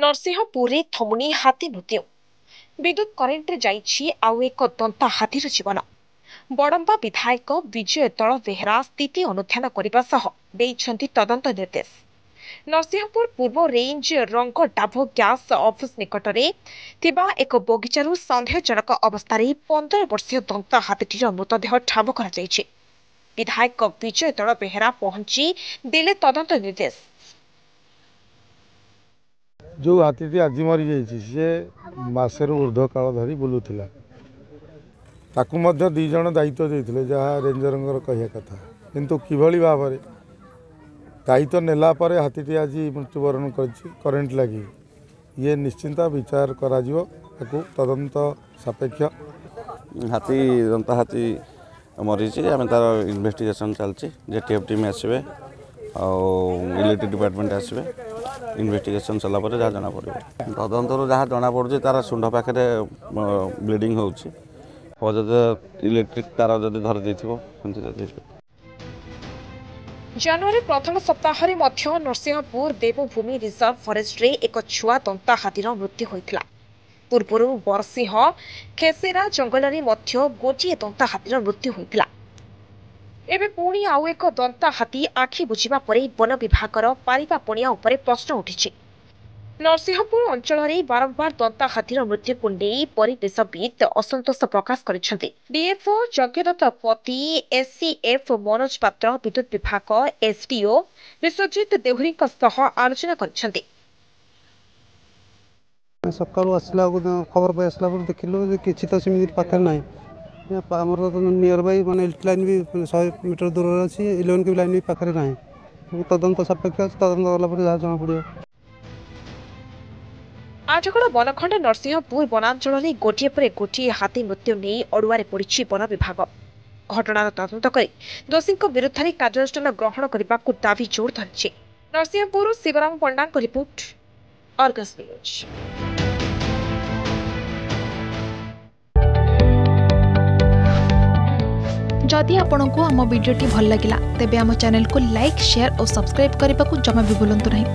ନରସିଂହପୁରରେ ଥମୁନି ହାତୀ ମୃତ୍ୟୁ। ବିଦ୍ୟୁତ କରେଣ୍ଟରେ ଯାଇଛି ଆଉ ଏକ ଦନ୍ତା ହାତୀର ଜୀବନ। ବଡମ୍ବା ବିଧାୟକ ବିଜୟ ଦଳ ବେହେରା ସ୍ଥିତି ଅନୁଧ୍ୟାନ କରିବା ସହ ଦେଇଛନ୍ତି ତଦନ୍ତ ନିର୍ଦ୍ଦେଶ। ନରସିଂହପୁର ପୂର୍ବ ରେଞ୍ଜ ରଙ୍ଗଡାଭ ଗ୍ୟାସ୍ ଅଫିସ୍ ନିକଟରେ ଥିବା ଏକ ବଗିଚାରୁ ସନ୍ଦେହଜନକ ଅବସ୍ଥାରେ 15 ବର୍ଷୀୟ ଦନ୍ତା ହାତୀଟିର ମୃତଦେହ ଠାବ କରାଯାଇଛି। ବିଧାୟକ ବିଜୟ ଦଳ ବେହେରା ପହଞ୍ଚି ଦେଲେ ତଦନ୍ତ ନିର୍ଦ୍ଦେଶ। जो हाथी आज मरी सी मसेरू ऊर्ध्व काल धरी बुलूला ताकू दी जन दायित्व देते जहाँ रेंजर कहया कथा किंतु किभली भाव दायित्व नेला हाथी आज मृत्युवरण करेन्ट लगी ये निश्चिंत विचार करा तदंत सापेक्ष हाथी दंता हाथी मरी आम तार इन्वेस्टिगेशन चलती जेटीएफ टीम आसवे इलेक्ट्रिक डिपार्टमेंट आसवे इन्वेस्टिगेशन सरला जहाँ जना पड़े तदंतर जहाँ जना पड़े तार शुंड पाखे ब्लीडिंग हो इलेक्ट्रिक तार जब धरी जनवरी प्रथम सप्ताह नरसिंहपुर देवभूमि रिजर्व फरेस्ट रे एक छुआ दंता हाथीर मृत्यु होता। पूर्व बरसिंह खेसेरा जंगल में गोटे दंता हाथीर मृत्यु होता। एबे पुणी आउ एक दंता हाथी आखि बुझिबा परे वन विभागर पारिबा पणिया उपरे प्रश्न उठिछि। नरसिंहपुर अंचल में बारंबार दंता हाथीर मृत्यु को नहीं परिवेशविद असंतोष प्रकाश करिसेंति। डीएफओ यज्ञदत्त पति, एससीएफ मनोज पात्र, विद्युत विभाग एसडीओ विश्वजित देहुरी आलोचना करिसेंति। सकाळू आसला खबर पाई आसला देखिलु किछि तो सेमि पाखर नाही आमर नियर बाई माने लाइन भी 100 मीटर दूर अच्छी इलेवन की लाइन भी पाखे ना तदंत सापेक्ष तदंत गला जहाँ जना पड़ो। आजगड़ बनखंड नरसिंहपुर वनांचल में गोटे पर गोटे हाथी मृत्यु नहीं अड़ुआरे पड़ी वन विभाग। घटनार तदंत कर दोषी विरुद्ध में कार्यानुष्ठान ग्रहण करने को दावी जोर धरी। नरसिंहपुर शिवराम पंडा रिपोर्ट, अर्गस न्यूज। जदि आपंक आम भिडी भल लगा तेब आम चैनल को लाइक, शेयर और सब्सक्राइब करने को जमा भी भूलु नहीं।